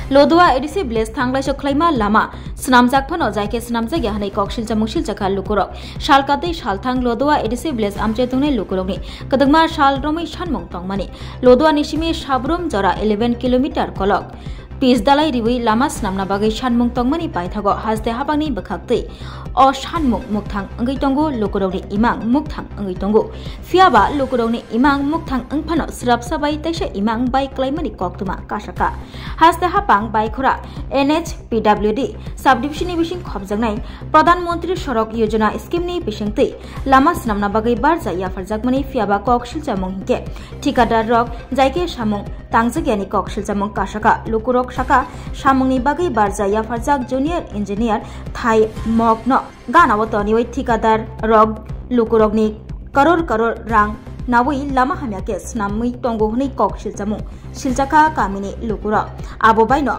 Lodua edisi bles thanglai soklaima lama snamjak phano jaike snamjak ya hanai koksil jamungsil jakha lukurok shalkate shalthang Lodua edisi bles amche tungnai lukurokni kadangma shal romai sanmung tongmani Lodua nisimi sabrum jora 11 kilometer kolok Pis dalai riwi lama snamna bagai sanmung tongmani paithago hasde habangni bakhakte o sanmung mukthang angai tongo lukurokni imang mukthang angai tongo fiaba lukurokni imang mukthang angphano srap sabai taisa imang bai klaimani koktuma kasaka hasde habang bai khora NHPWD subdivision ni bising khobjangnai Pradhan Mantri Sarak Yojana scheme ni bisingte lama snamna bagai barja ya farjakmani fiaba koksil jamung hingke ঠিকাদার rok jaike samung tangjagyani koksil jamung kasaka lukurok Saka samungni bagai barja ya farjak junior engineer thai mogno ganawto niwai ঠিকাদার rok lukurokni karor rang nawai lama hamyake snamui tongo hunai koksil jamung siljaka kamini lukurok abo baino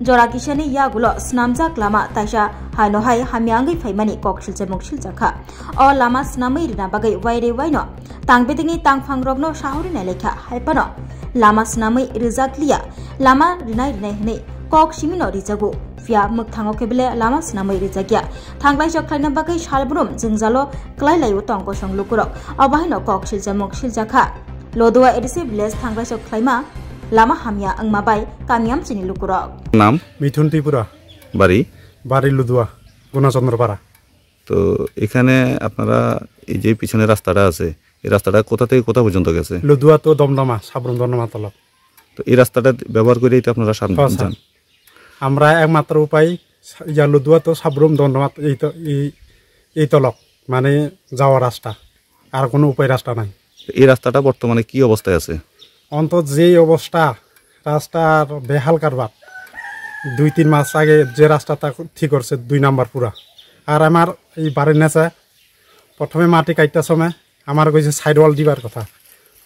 jora kisani yagulo snamjak lama taisa haino hai hamyangai phaimani koksil jamung siljaka o lama snamui rina bagai waire waino tangbedini tangphangrokno sahori nailekha haipano lama snamui rijakliya lama rinai hne kok simino rijago fia mukthango kebele lama snamui rijakya thanglai joklaina bagai salbrum jingjalo klailai utongko songlukuro abahino kok siljamuk siljaka Lodua edisi village thanglai joklaima lama hamya angmabai kamiam chini lukuro নাম মিঠুন ত্রিপুরা বাড়ি বাড়ি লুদুয়া গুণচন্দ্রপাড়া। তো এখানে আপনারা এই যে পিছনে রাস্তাটা আছে এই রাস্তাটা কোথা থেকে কোথা পর্যন্ত গেছে? লুদুয়া তো দমদমা সাবরুম দমদমা তলক। তো এই রাস্তাটা ব্যবহার করেই তো আপনারা সামনে যান। আমরা একমাত্র উপায় ইয়া লুদুয়া তো সাবরুম দমদমা এই তলক মানে যাওয়ার রাস্তা আর কোনো উপায় রাস্তা নাই। এই রাস্তাটা বর্তমানে কি অবস্থায় আছে? অন্তত যে অবস্থা রাস্তার বেহাল কারবার 2-3 মাস আগে যে রাস্তাটা ঠিক করছে 2 নাম্বার পুরা আর আমার এই বাড়ির নেচা প্রথমে মাটি কাটতে সময় আমার কইছে সাইড ওয়াল দিবার কথা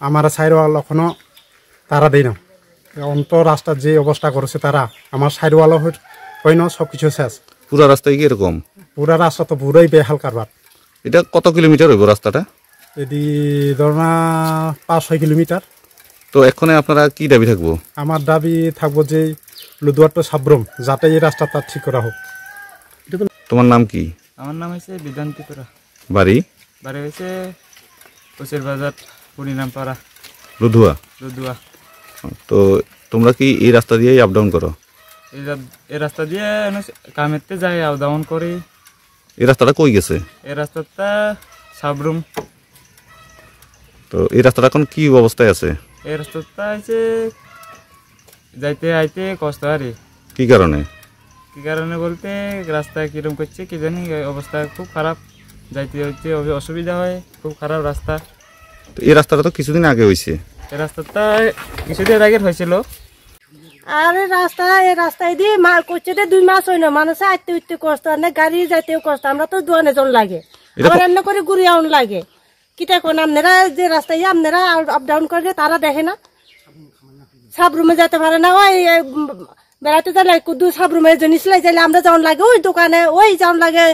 আমার সাইড ওয়াল এখনো তারা দেই না অন্ত রাস্তা যে অবস্থা করেছে তারা আমার সাইড ওয়াল হইনো সব কিছু শেষ পুরা রাস্তায় কি এরকম? পুরা রাস্তা তো পুরাই বেহাল কারবার। এটা কত কিলোমিটার হইব রাস্তাটা? এদি ধরনা 5-6 কিলোমিটার। তো এখন আপনারা কি দাবি থাকবো? আমার দাবি থাকবো যে লুদুয়ার তো সাবরুম যাতে এই রাস্তাটা ঠিক করা হোক। তোমার নাম কি? আমার নাম হচ্ছে বিধান্তিপুরা। বাড়ি? বাড়ি হচ্ছে কোচের বাজার পরিণামপাড়া লুধুয়া। লুধুয়া। তো তোমরা কি এই রাস্তা দিয়েই আপ ডাউন করো? এই রাস্তা দিয়ে কামেতে যাই আপ ডাউন করি। এই রাস্তাটা কই গেছে? এই রাস্তাটা সাবরুম। তো এই রাস্তাটা এখন কি অবস্থায় আছে? এই রাস্তাটা হচ্ছে যাইতে আইতে কষ্ট আরে। কি কারণে? কি কারণে বলতে রাস্তা কিরকম করছে কি জানি অবস্থা খুব খারাপ যাইতে হইতে অসুবিধা হয় খুব খারাপ রাস্তা। তো এই রাস্তাটা তো কিছুদিন আগে হয়েছে। এই রাস্তাটা কিছুদিন আগে হয়েছিল। আরে এই রাস্তায় দিয়ে মাল করছে 2 মাস হইল মানুষ আইতে উঠতে কষ্ট না গাড়ি যাইতেও কষ্ট আমরা তো দোয়ানে জন লাগে আবার রান্না করে ঘুরে আউন লাগে কিটা কোন আপনারা যে রাস্তায় আপনারা আপ ডাউন করে তারা দেখে না সব রুমে যেতে পারে না ওই বেড়াতে যাই কুদু সব রুমে জিনিস লাই যাইলে আমরা যাওন লাগে ওই দোকানে ওই যাওন লাগে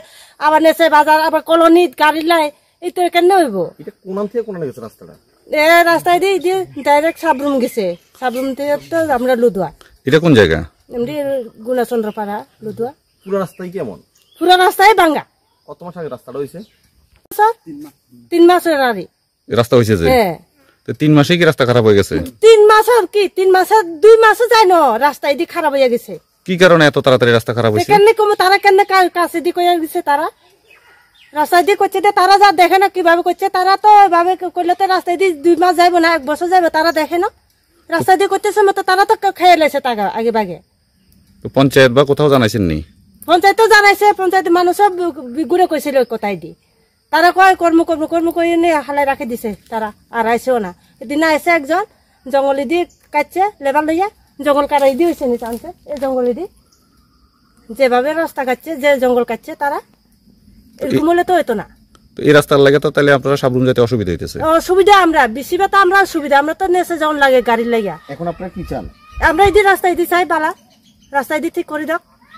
আবার নেছে বাজার আবার কলোনি গাড়ি লাই এই তো কেন হইব এটা কোন নাম থেকে কোন গেছে রাস্তাটা? এই রাস্তায় দিয়ে ডাইরেক্ট সাবরুম গেছে সাবরুম থেকে তো আমরা লুদুয়া। এটা কোন জায়গা? এমনি গুণচন্দ্রপাড়া লুদুয়া। পুরো রাস্তায় কেমন? পুরো রাস্তায় ভাঙ্গা। কত মাস আগে রাস্তাটা হইছে? 3 মাসের আগে রাস্তা হইছে যে। হ্যাঁ। তো 3 মাসে কি রাস্তা খারাপ হয়ে গেছে? 3 মাসের কি 3 মাসের 2 মাসও যায় না রাস্তায় দি খারাপ হয়ে গেছে। কি কারণে এত তাড়াতাড়ি রাস্তা খারাপ হইছে? কেন কম তারা কেন কাছে দি কইয়া গেছে তারা রাস্তায় দি করছে তারা যা দেখে না কিভাবে করছে তারা তো এভাবে করলে তো রাস্তায় দি 2 মাস যাইব না 1 বছর যাইব তারা দেখে না রাস্তায় দি করতেছে মতো তারা তো খেয়ে লেছে টাকা আগে বাগে। তো পঞ্চায়েত বা কোথাও জানাইছেন নি? পঞ্চায়েত তো জানাইছে পঞ্চায়েত মানুষ সব ঘুরে কইছিল কোথায় দি তারা কয় কর্ম করে নিয়ে হালাই রাখি দিছে তারা আর আইসেও না এদিন আইসে একজন জঙ্গলি দিয়ে কাটছে লেবার লইয়া জঙ্গল কাটাই দিয়ে হয়েছে নিচে আনছে এই জঙ্গলি দিয়ে যেভাবে রাস্তা কাটছে যে জঙ্গল কাটছে তারা এরকম হলে তো হইতো না। তো এই রাস্তার লাগে তো তাহলে আপনারা সাবরুম যেতে অসুবিধা হইতেছে? অসুবিধা আমরা বেশিরভাগ তো আমরা সুবিধা আমরা তো নেচে যাওয়ার লাগে গাড়ির লাগিয়া। এখন আপনারা কি চান? আমরা এই রাস্তায় দিয়ে চাই বালা রাস্তায় দিয়ে ঠিক করে দাও।